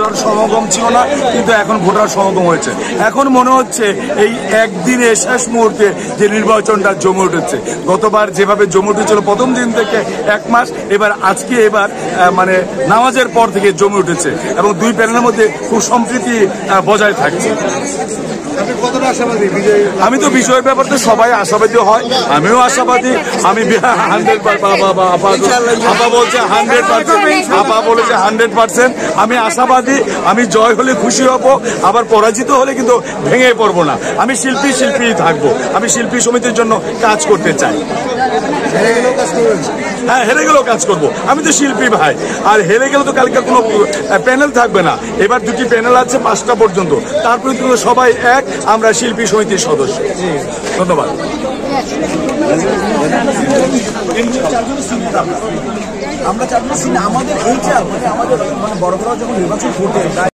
Voter সমাগম ছিল না, কিন্তু এখন ভোটার সমাগম হয়েছে। এখন মনে হচ্ছে এই একদিনে শেষ মুহূর্তে যে নির্বাচনটা জমে উঠেছে, গতবার যেভাবে জমে উঠেছিল প্রথম দিন থেকে 1 মাস, এবার মানে নামাজের পর থেকে জমে উঠেছে এবং দুই প্যানেলের মধ্যে খুব সম্প্রীতি বজায় থাকছে। আমি তো বিষয়ের ব্যাপারে সবাই আশাবাদী হয়, আমিও আশাবাদী। আমি 100% আপা বলছে 100%, আপা বলেছে 100%। আমি আশাবাদী, আমি জয় হলে খুশি হব, আবার পরাজিত হলে কিন্তু ভেঙে পড়বো না। আমি শিল্পী থাকবো, আমি শিল্পী সমিতির জন্য কাজ করতে চাই। হ্যাঁ, হেরে গেলেও কাজ করবো, আমি তো শিল্পী ভাই। আর হেরে গেলে তো কালকে কোনো প্যানেল থাকবে না। এবার 2টি প্যানেল আছে 5টা পর্যন্ত, তারপরে কিন্তু সবাই এক, আমরা শিল্পী সমিতির সদস্য। ধন্যবাদ। আমরা চাচ্ছি আমাদের এইটা মানে আমাদের বড় বড় যখন নির্বাচন ঘটে